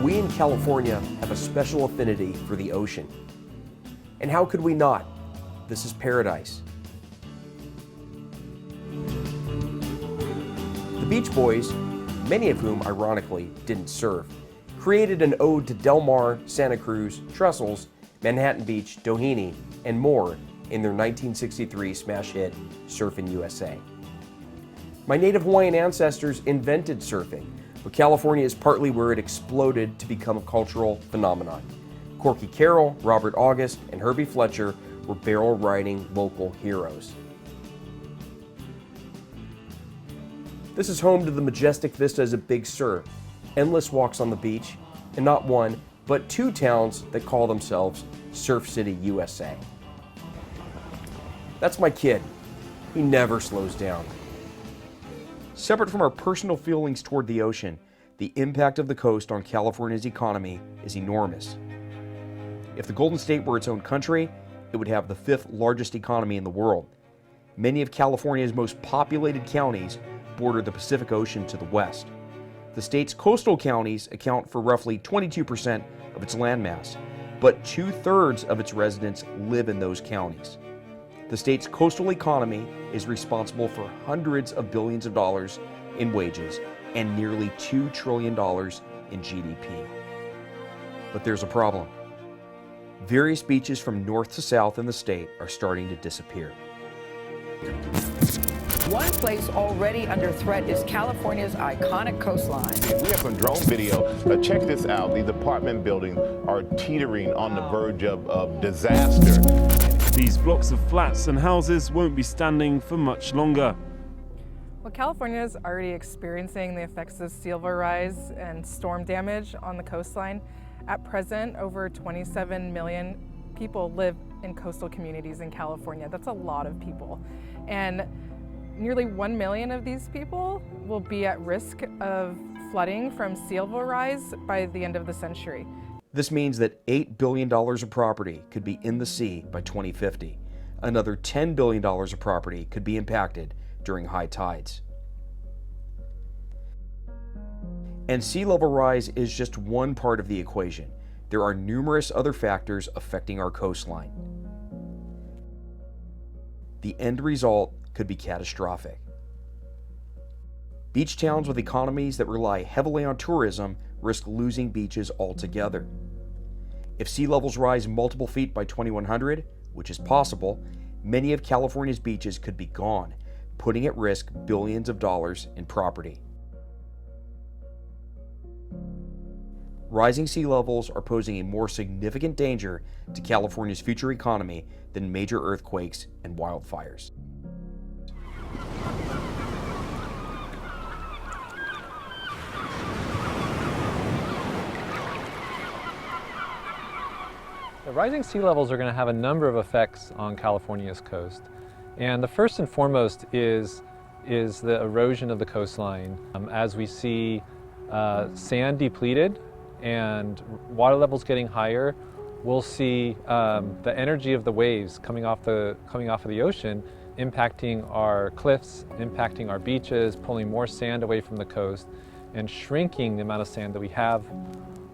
We in California have a special affinity for the ocean. And how could we not? This is paradise. The Beach Boys, many of whom ironically didn't surf, created an ode to Del Mar, Santa Cruz, Trestles, Manhattan Beach, Doheny, and more in their 1963 smash hit, Surfin' USA. My native Hawaiian ancestors invented surfing, but California is partly where it exploded to become a cultural phenomenon. Corky Carroll, Robert August, and Herbie Fletcher were barrel-riding local heroes. This is home to the majestic vistas of Big Sur, endless walks on the beach, and not one, but two towns that call themselves Surf City, USA. That's my kid. He never slows down. Separate from our personal feelings toward the ocean, the impact of the coast on California's economy is enormous. If the Golden State were its own country, it would have the 5th largest economy in the world. Many of California's most populated counties border the Pacific Ocean to the west. The state's coastal counties account for roughly 22% of its landmass, but 2/3 of its residents live in those counties. The state's coastal economy is responsible for hundreds of billions of dollars in wages and nearly $2 trillion in GDP. But there's a problem. Various beaches from north to south in the state are starting to disappear. One place already under threat is California's iconic coastline. We have some drone video. Check this out. These apartment buildings are teetering on the verge of disaster. These blocks of flats and houses won't be standing for much longer. Well, California is already experiencing the effects of sea level rise and storm damage on the coastline. At present, over 27 million people live in coastal communities in California. That's a lot of people. And nearly 1 million of these people will be at risk of flooding from sea level rise by the end of the century. This means that $8 billion of property could be in the sea by 2050. Another $10 billion of property could be impacted during high tides. And sea level rise is just one part of the equation. There are numerous other factors affecting our coastline. The end result could be catastrophic. Beach towns with economies that rely heavily on tourism risk losing beaches altogether. If sea levels rise multiple feet by 2100, which is possible, many of California's beaches could be gone, putting at risk billions of dollars in property. Rising sea levels are posing a more significant danger to California's future economy than major earthquakes and wildfires. The rising sea levels are going to have a number of effects on California's coast. And the first and foremost is the erosion of the coastline. As we see sand depleted and water levels getting higher, we'll see the energy of the waves coming off of the ocean impacting our cliffs, impacting our beaches, pulling more sand away from the coast, and shrinking the amount of sand that we have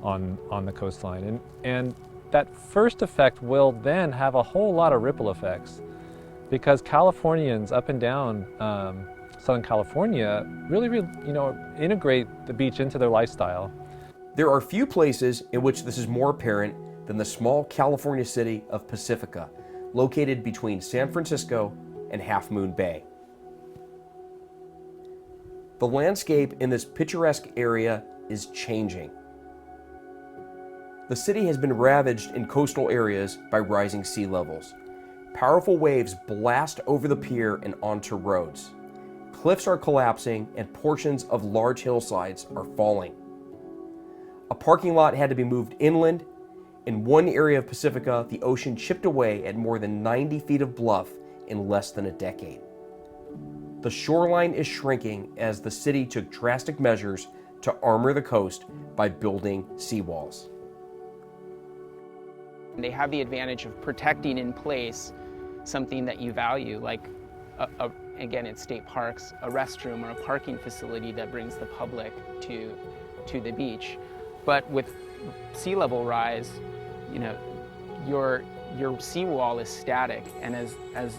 on the coastline. And that first effect will then have a whole lot of ripple effects, because Californians up and down Southern California really integrate the beach into their lifestyle. There are few places in which this is more apparent than the small California city of Pacifica, located between San Francisco and Half Moon Bay. The landscape in this picturesque area is changing. The city has been ravaged in coastal areas by rising sea levels. Powerful waves blast over the pier and onto roads. Cliffs are collapsing and portions of large hillsides are falling. A parking lot had to be moved inland. In one area of Pacifica, the ocean chipped away at more than 90 feet of bluff in less than a decade. The shoreline is shrinking as the city took drastic measures to armor the coast by building seawalls. They have the advantage of protecting in place something that you value, like, again, in state parks, a restroom or a parking facility that brings the public to the beach. But with sea level rise, you know, your seawall is static, and as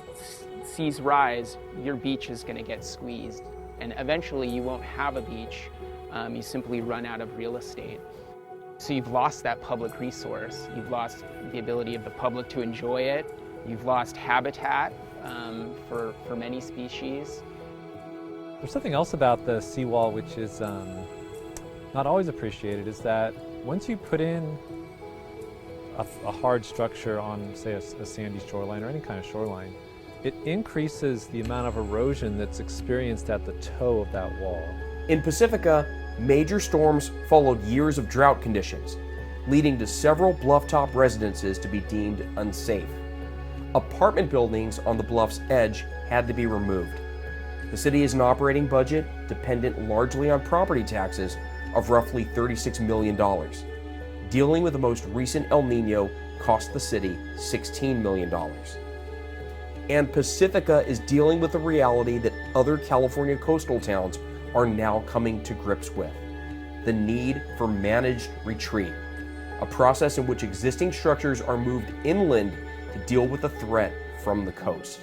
seas rise, your beach is going to get squeezed, and eventually you won't have a beach. You simply run out of real estate. So you've lost that public resource. You've lost the ability of the public to enjoy it. You've lost habitat for many species. There's something else about the seawall which is not always appreciated, is that once you put in a hard structure on, say, a sandy shoreline or any kind of shoreline, it increases the amount of erosion that's experienced at the toe of that wall. In Pacifica, major storms followed years of drought conditions, leading to several bluff-top residences to be deemed unsafe. Apartment buildings on the bluff's edge had to be removed. The city has an operating budget dependent largely on property taxes of roughly $36 million. Dealing with the most recent El Nino cost the city $16 million. And Pacifica is dealing with the reality that other California coastal towns are now coming to grips with: the need for managed retreat, a process in which existing structures are moved inland to deal with the threat from the coast.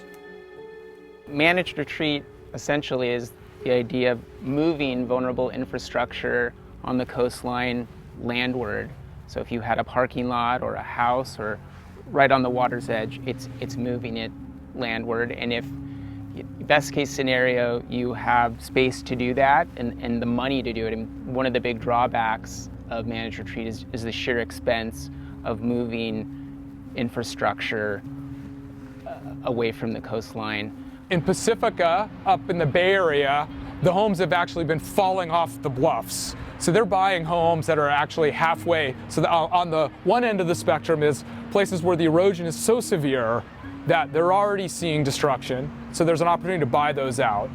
Managed retreat essentially is the idea of moving vulnerable infrastructure on the coastline landward. So if you had a parking lot or a house or right on the water's edge, it's moving it landward. And if, best case scenario, you have space to do that and the money to do it. And one of the big drawbacks of managed retreat is the sheer expense of moving infrastructure away from the coastline. In Pacifica, up in the Bay Area, the homes have actually been falling off the bluffs. So they're buying homes that are actually halfway. So on the one end of the spectrum is places where the erosion is so severe that they're already seeing destruction. So there's an opportunity to buy those out.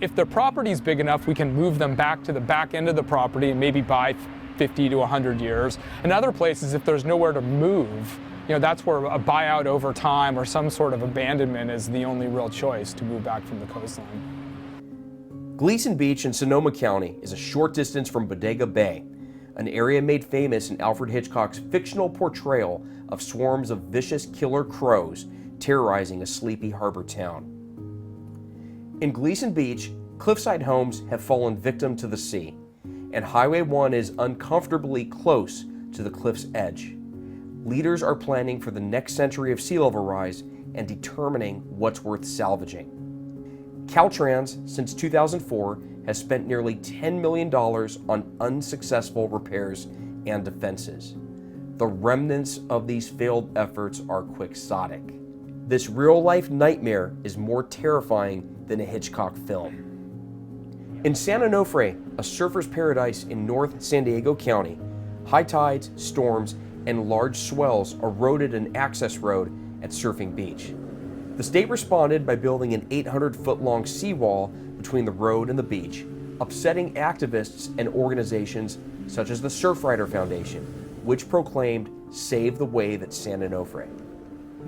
If the property's big enough, we can move them back to the back end of the property and maybe buy 50 to 100 years. In other places, if there's nowhere to move, that's where a buyout over time or some sort of abandonment is the only real choice to move back from the coastline. Gleason Beach in Sonoma County is a short distance from Bodega Bay, an area made famous in Alfred Hitchcock's fictional portrayal of swarms of vicious killer crows terrorizing a sleepy harbor town. In Gleason Beach, cliffside homes have fallen victim to the sea, and Highway 1 is uncomfortably close to the cliff's edge. Leaders are planning for the next century of sea level rise and determining what's worth salvaging. Caltrans, since 2004, has spent nearly $10 million on unsuccessful repairs and defenses. The remnants of these failed efforts are quixotic. This real-life nightmare is more terrifying than a Hitchcock film. In San Onofre, a surfer's paradise in North San Diego County, high tides, storms, and large swells eroded an access road at Surfing Beach. The state responded by building an 800-foot-long seawall between the road and the beach, upsetting activists and organizations such as the Surfrider Foundation, which proclaimed "Save the Wave at San Onofre."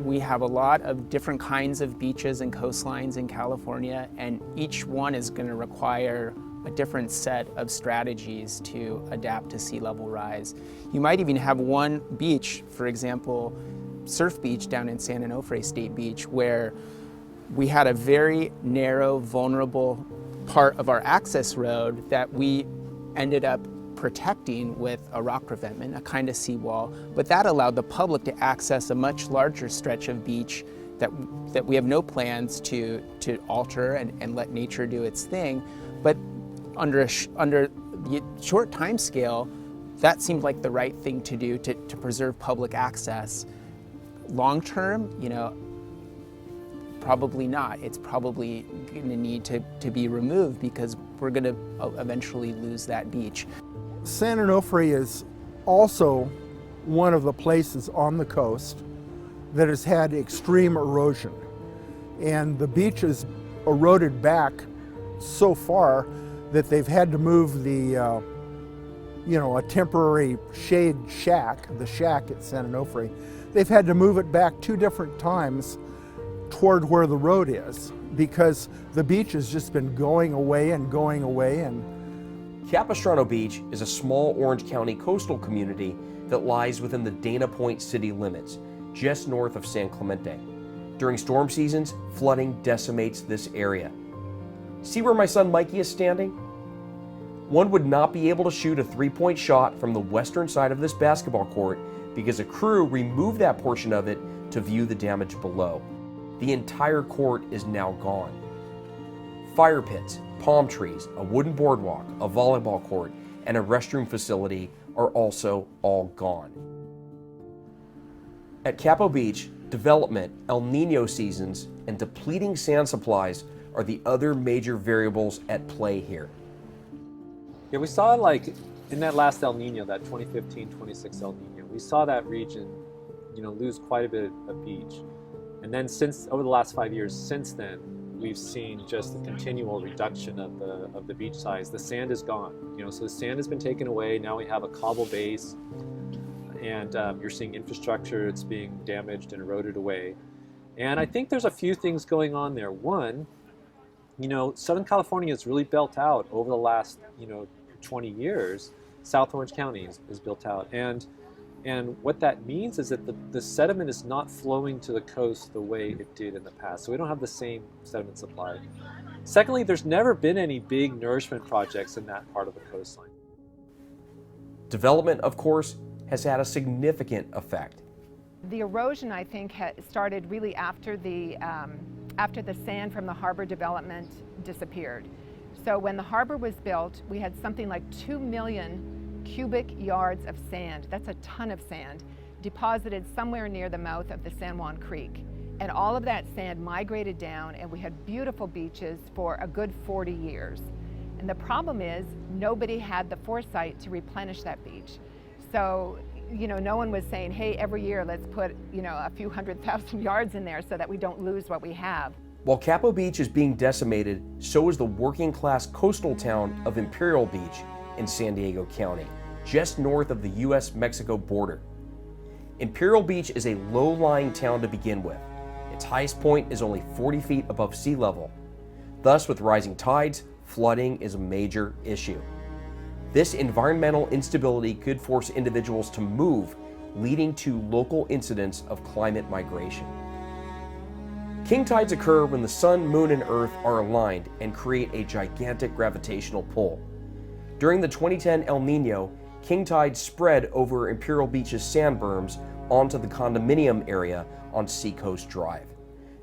We have a lot of different kinds of beaches and coastlines in California, and each one is going to require a different set of strategies to adapt to sea level rise. You might even have one beach, for example, Surf Beach down in San Onofre State Beach, where we had a very narrow, vulnerable part of our access road that we ended up protecting with a rock revetment, a kind of seawall, but that allowed the public to access a much larger stretch of beach that we have no plans to alter and let nature do its thing. But under the short time scale, that seemed like the right thing to do to preserve public access. Long term, probably not. It's probably going to need to be removed because we're going to eventually lose that beach. San Onofre is also one of the places on the coast that has had extreme erosion. And the beach is eroded back so far that they've had to move the, a temporary shade shack, the shack at San Onofre. They've had to move it back 2 different times toward where the road is because the beach has just been going away and Capistrano Beach is a small Orange County coastal community that lies within the Dana Point city limits, just north of San Clemente. During storm seasons, flooding decimates this area. See where my son Mikey is standing? One would not be able to shoot a three-point shot from the western side of this basketball court because a crew removed that portion of it to view the damage below. The entire court is now gone. Fire pits, palm trees, a wooden boardwalk, a volleyball court, and a restroom facility are also all gone. At Capo Beach, development, El Nino seasons, and depleting sand supplies are the other major variables at play here. Yeah, we saw like in that last El Nino, that 2015-26 El Nino, we saw that region, lose quite a bit of beach. And then over the last 5 years since then, we've seen just the continual reduction of the beach size. The sand is gone, so the sand has been taken away. Now we have a cobble base, and you're seeing infrastructure that's being damaged and eroded away. And I think there's a few things going on there. One, Southern California is really built out over the last 20 years. South Orange County is built out, and what that means is that the sediment is not flowing to the coast the way it did in the past. So we don't have the same sediment supply. Secondly, there's never been any big nourishment projects in that part of the coastline. Development, of course, has had a significant effect. The erosion, I think, started really after the sand from the harbor development disappeared. So when the harbor was built, we had something like 2 million cubic yards of sand, that's a ton of sand, deposited somewhere near the mouth of the San Juan Creek. And all of that sand migrated down, and we had beautiful beaches for a good 40 years. And the problem is, nobody had the foresight to replenish that beach. So, no one was saying, hey, every year let's put, a few 100,000 yards in there so that we don't lose what we have. While Capo Beach is being decimated, so is the working class coastal town of Imperial Beach in San Diego County, just north of the US-Mexico border. Imperial Beach is a low-lying town to begin with. Its highest point is only 40 feet above sea level. Thus, with rising tides, flooding is a major issue. This environmental instability could force individuals to move, leading to local incidents of climate migration. King tides occur when the sun, moon, and earth are aligned and create a gigantic gravitational pull. During the 2010 El Nino, king tides spread over Imperial Beach's sand berms onto the condominium area on Seacoast Drive.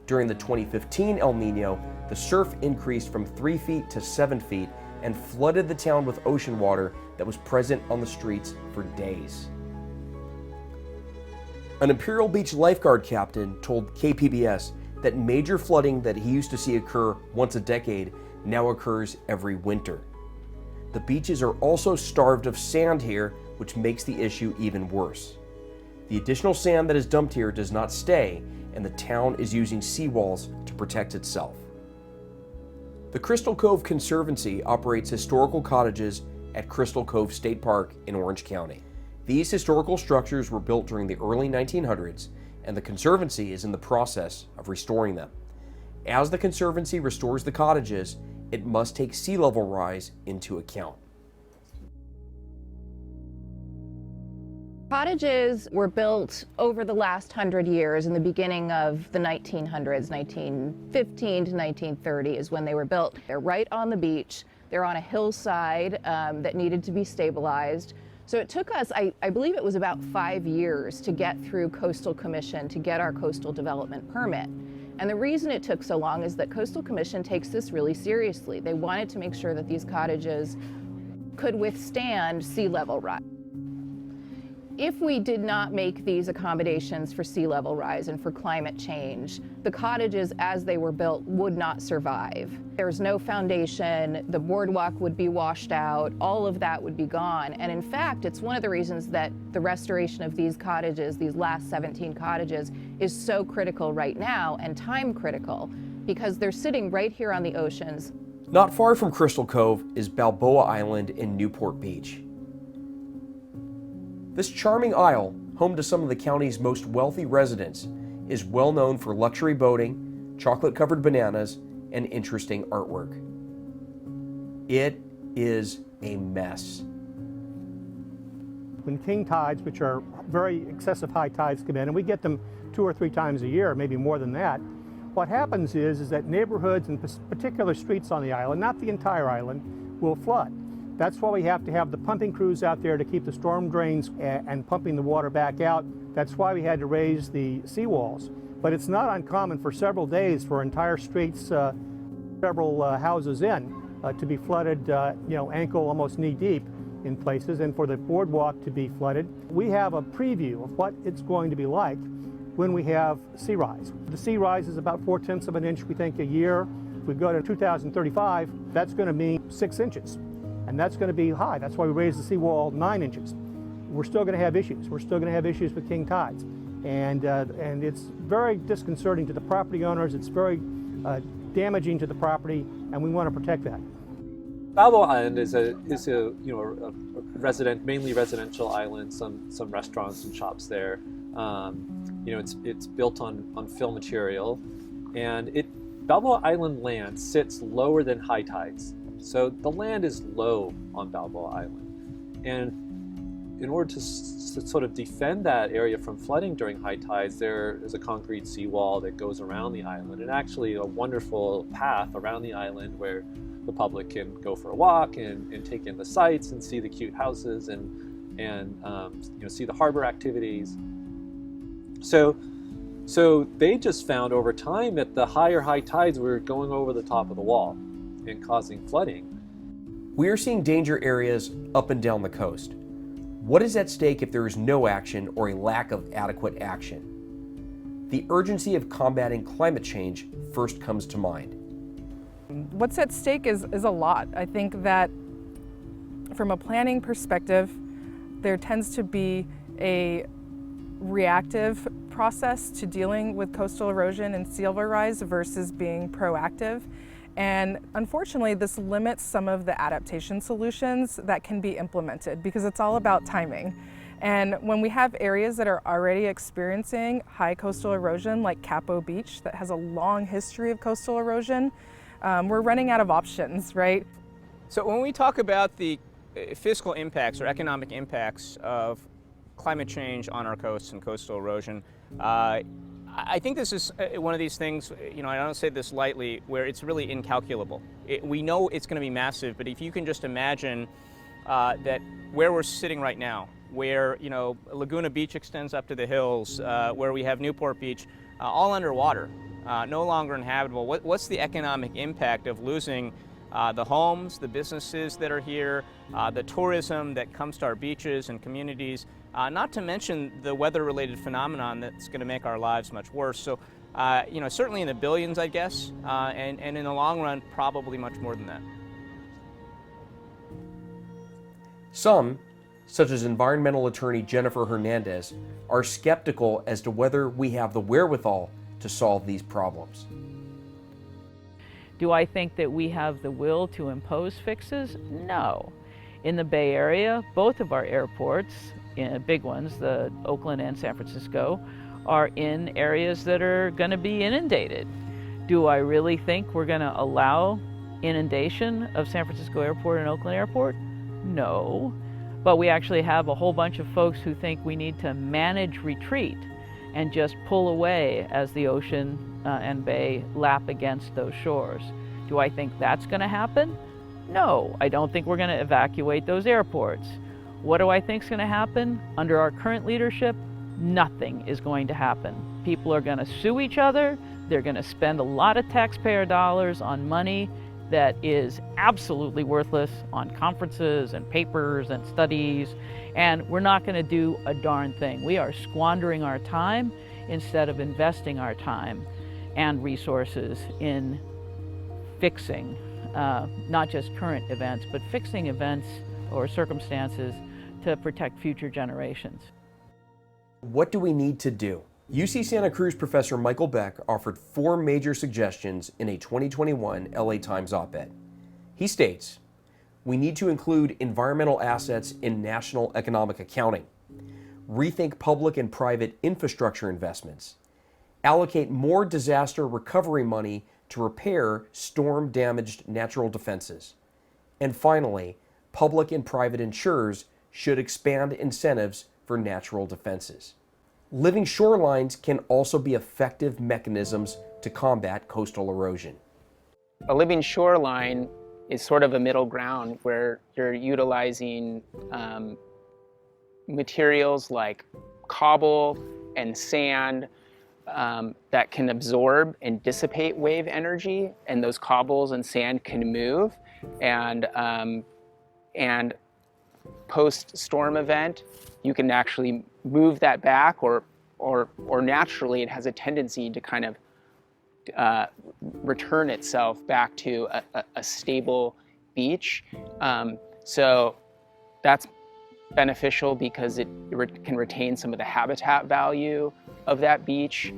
During the 2015 El Nino, the surf increased from 3 feet to 7 feet and flooded the town with ocean water that was present on the streets for days. An Imperial Beach lifeguard captain told KPBS that major flooding that he used to see occur once a decade now occurs every winter. The beaches are also starved of sand here, which makes the issue even worse. The additional sand that is dumped here does not stay, and the town is using seawalls to protect itself. The Crystal Cove Conservancy operates historical cottages at Crystal Cove State Park in Orange County. These historical structures were built during the early 1900s, and the Conservancy is in the process of restoring them. As the Conservancy restores the cottages, it must take sea level rise into account. Cottages were built over the last 100 years. In the beginning of the 1900s, 1915 to 1930 is when they were built. They're right on the beach. They're on a hillside that needed to be stabilized. So it took us, I believe it was about 5 years to get through Coastal Commission to get our coastal development permit. And the reason it took so long is that Coastal Commission takes this really seriously. They wanted to make sure that these cottages could withstand sea level rise. If we did not make these accommodations for sea level rise and for climate change, the cottages as they were built would not survive. There's no foundation, the boardwalk would be washed out, all of that would be gone. And in fact, it's one of the reasons that the restoration of these cottages, these last 17 cottages, is so critical right now and time critical because they're sitting right here on the oceans. Not far from Crystal Cove is Balboa Island in Newport Beach. This charming isle, home to some of the county's most wealthy residents, is well known for luxury boating, chocolate-covered bananas, and interesting artwork. It is a mess. When king tides, which are very excessive high tides, come in, and we get them 2 or 3 times a year, maybe more than that, what happens is that neighborhoods and particular streets on the island, not the entire island, will flood. That's why we have to have the pumping crews out there to keep the storm drains and pumping the water back out. That's why we had to raise the seawalls. But it's not uncommon for several days for entire streets, several houses in, to be flooded, ankle, almost knee deep in places, and for the boardwalk to be flooded. We have a preview of what it's going to be like when we have sea rise. The sea rise is about 4/10 of an inch, we think, a year. If we go to 2035, that's going to mean 6 inches, and that's going to be high. That's why we raised the seawall 9 inches. We're still going to have issues. We're still going to have issues with king tides, and it's very disconcerting to the property owners. It's very damaging to the property, and we want to protect that. Balboa Island is a mainly residential island. Some restaurants and shops there. It's built on fill material, and Balboa Island land sits lower than high tides. So the land is low on Balboa Island, and in order to sort of defend that area from flooding during high tides, there is a concrete seawall that goes around the island, and actually a wonderful path around the island where the public can go for a walk and take in the sights and see the cute houses and see the harbor activities. So they just found over time that the high tides were going over the top of the wall and causing flooding. We are seeing danger areas up and down the coast. What is at stake if there is no action or a lack of adequate action? The urgency of combating climate change first comes to mind. What's at stake is a lot. I think that from a planning perspective, there tends to be a reactive process to dealing with coastal erosion and sea level rise versus being proactive. And unfortunately, this limits some of the adaptation solutions that can be implemented because it's all about timing. And when we have areas that are already experiencing high coastal erosion, like Capo Beach, that has a long history of coastal erosion, we're running out of options, right? So when we talk about the fiscal impacts or economic impacts of climate change on our coasts and coastal erosion, I think this is one of these things, I don't say this lightly, where it's really incalculable. We know it's going to be massive, but if you can just imagine that where we're sitting right now, where Laguna Beach extends up to the hills, where we have Newport Beach, all underwater, no longer inhabitable. What's the economic impact of losing the homes, the businesses that are here, the tourism that comes to our beaches and communities, not to mention the weather-related phenomenon that's going to make our lives much worse. So, certainly in the billions, I guess, and in the long run, probably much more than that. Some, such as environmental attorney Jennifer Hernandez, are skeptical as to whether we have the wherewithal to solve these problems. Do I think that we have the will to impose fixes? No. In the Bay Area, both of our airports, big ones, the Oakland and San Francisco, are in areas that are going to be inundated. Do I really think we're going to allow inundation of San Francisco Airport and Oakland Airport? No. But we actually have a whole bunch of folks who think we need to manage retreat and just pull away as the ocean and bay lap against those shores. Do I think that's going to happen? No, I don't think we're going to evacuate those airports. What do I think is going to happen? Under our current leadership, nothing is going to happen. People are going to sue each other. They're going to spend a lot of taxpayer dollars on money that is absolutely worthless on conferences and papers and studies, and we're not going to do a darn thing. We are squandering our time instead of investing our time and resources in fixing not just current events, but fixing events or circumstances to protect future generations. What do we need to do? UC Santa Cruz professor Michael Beck offered 4 major suggestions in a 2021 LA Times op-ed. He states, we need to include environmental assets in national economic accounting, rethink public and private infrastructure investments, allocate more disaster recovery money to repair storm-damaged natural defenses, And finally, public and private insurers should expand incentives for natural defenses. Living shorelines can also be effective mechanisms to combat coastal erosion. A living shoreline is sort of a middle ground where you're utilizing materials like cobble and sand that can absorb and dissipate wave energy, and those cobbles and sand can move, and post-storm event, you can actually move that back, or naturally it has a tendency to kind of return itself back to a stable beach. So that's beneficial because it can retain some of the habitat value of that beach,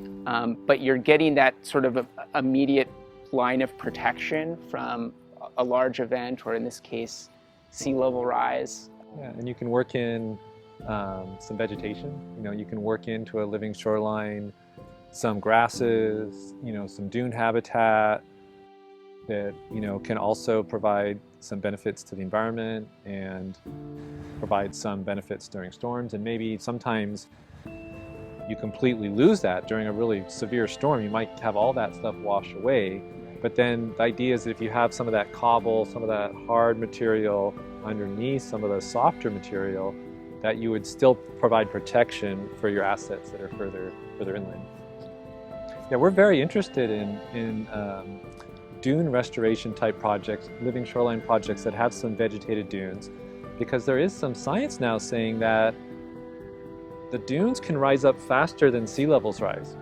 but you're getting that sort of immediate line of protection from a large event, or in this case, sea level rise. Yeah, and you can work in some vegetation. You can work into a living shoreline some grasses, some dune habitat that, can also provide some benefits to the environment and provide some benefits during storms. And maybe sometimes you completely lose that during a really severe storm. You might have all that stuff wash away. But then the idea is that if you have some of that cobble, some of that hard material underneath some of the softer material, that you would still provide protection for your assets that are further inland. Yeah, we're very interested in dune restoration type projects, living shoreline projects that have some vegetated dunes, because there is some science now saying that the dunes can rise up faster than sea levels rise.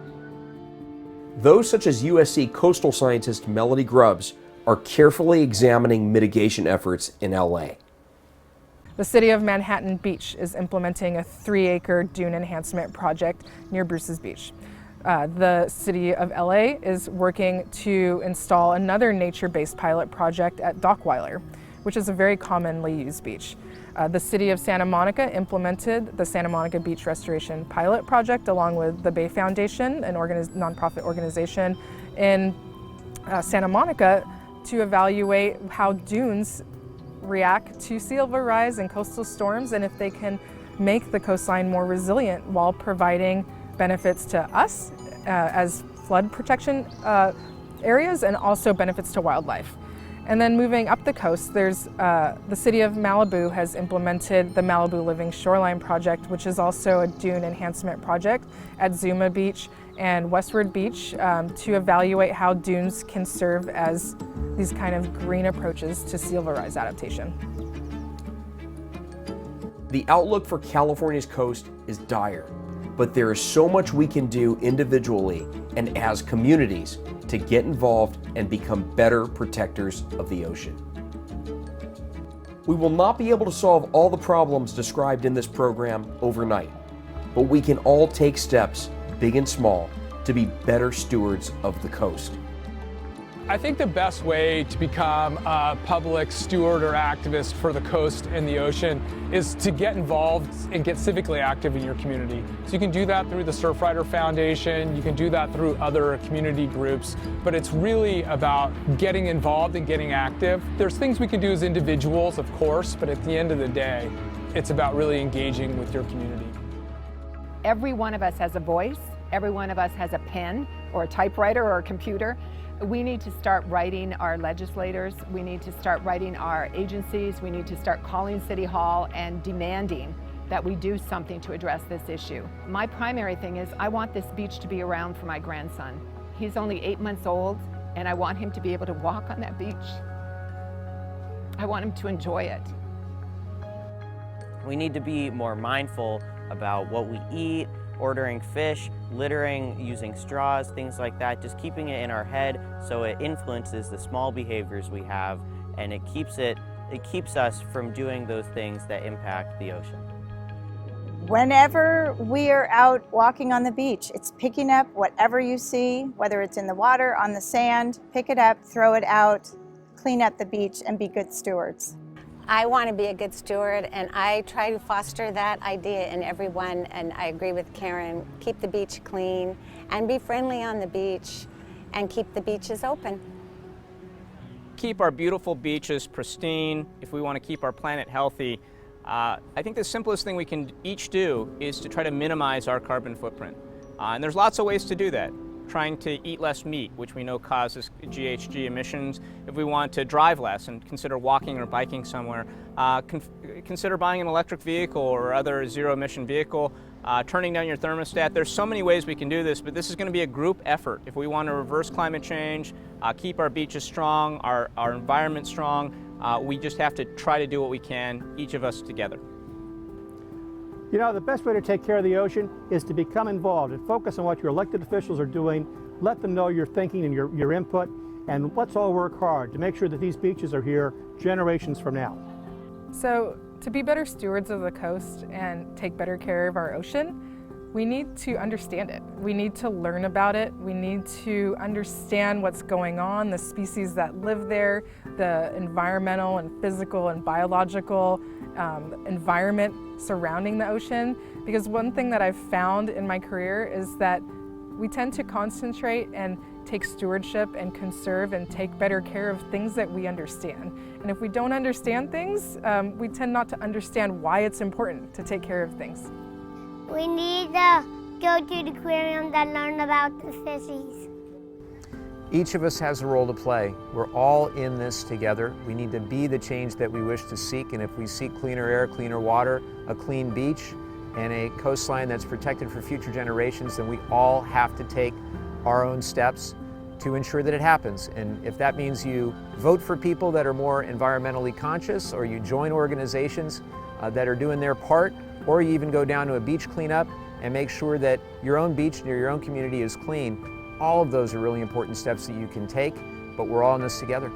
Those such as USC coastal scientist Melodie Grubbs are carefully examining mitigation efforts in LA. The city of Manhattan Beach is implementing a 3-acre dune enhancement project near Bruce's Beach. The city of LA is working to install another nature-based pilot project at Dockweiler, which is a very commonly used beach. The city of Santa Monica implemented the Santa Monica Beach Restoration Pilot Project along with the Bay Foundation, an nonprofit organization in Santa Monica, to evaluate how dunes react to sea level rise and coastal storms, and if they can make the coastline more resilient while providing benefits to us as flood protection areas, and also benefits to wildlife. And then moving up the coast, there's the city of Malibu has implemented the Malibu Living Shoreline Project, which is also a dune enhancement project at Zuma Beach and Westward Beach to evaluate how dunes can serve as these kind of green approaches to sea level rise adaptation. The outlook for California's coast is dire, but there is so much we can do individually and as communities to get involved and become better protectors of the ocean. We will not be able to solve all the problems described in this program overnight, but we can all take steps, big and small, to be better stewards of the coast. I think the best way to become a public steward or activist for the coast and the ocean is to get involved and get civically active in your community. So you can do that through the Surfrider Foundation, you can do that through other community groups, but it's really about getting involved and getting active. There's things we can do as individuals, of course, but at the end of the day, it's about really engaging with your community. Every one of us has a voice, every one of us has a pen or a typewriter or a computer. We need to start writing our legislators, we need to start writing our agencies, we need to start calling City Hall and demanding that we do something to address this issue. My primary thing is I want this beach to be around for my grandson. He's only 8 months old and I want him to be able to walk on that beach. I want him to enjoy it. We need to be more mindful about what we eat, ordering fish, littering, using straws, things like that, just keeping it in our head so it influences the small behaviors we have, and it keeps us from doing those things that impact the ocean. Whenever we are out walking on the beach, it's picking up whatever you see, whether it's in the water, on the sand, pick it up, throw it out, clean up the beach, and be good stewards. I want to be a good steward, and I try to foster that idea in everyone, and I agree with Karen. Keep the beach clean and be friendly on the beach and keep the beaches open. keep our beautiful beaches pristine, if we want to keep our planet healthy, I think the simplest thing we can each do is to try to minimize our carbon footprint. And there's lots of ways to do that. Trying to eat less meat, which we know causes GHG emissions. If we want to drive less and consider walking or biking somewhere, consider buying an electric vehicle or other zero-emission vehicle, turning down your thermostat. There's so many ways we can do this, but this is going to be a group effort. If we want to reverse climate change, keep our beaches strong, our environment strong, we just have to try to do what we can, each of us together. You know, the best way to take care of the ocean is to become involved and focus on what your elected officials are doing. Let them know your thinking and your input, and let's all work hard to make sure that these beaches are here generations from now. So, to be better stewards of the coast and take better care of our ocean, we need to understand it. We need to learn about it. We need to understand what's going on, the species that live there, the environmental and physical and biological environment surrounding the ocean. Because one thing that I've found in my career is that we tend to concentrate and take stewardship and conserve and take better care of things that we understand. And if we don't understand things, we tend not to understand why it's important to take care of things. We need to go to the aquarium and learn about the fishies. Each of us has a role to play. We're all in this together. We need to be the change that we wish to seek, and if we seek cleaner air, cleaner water, a clean beach, and a coastline that's protected for future generations, then we all have to take our own steps to ensure that it happens. And if that means you vote for people that are more environmentally conscious, or you join organizations that are doing their part, or you even go down to a beach cleanup and make sure that your own beach near your own community is clean, all of those are really important steps that you can take, but we're all in this together.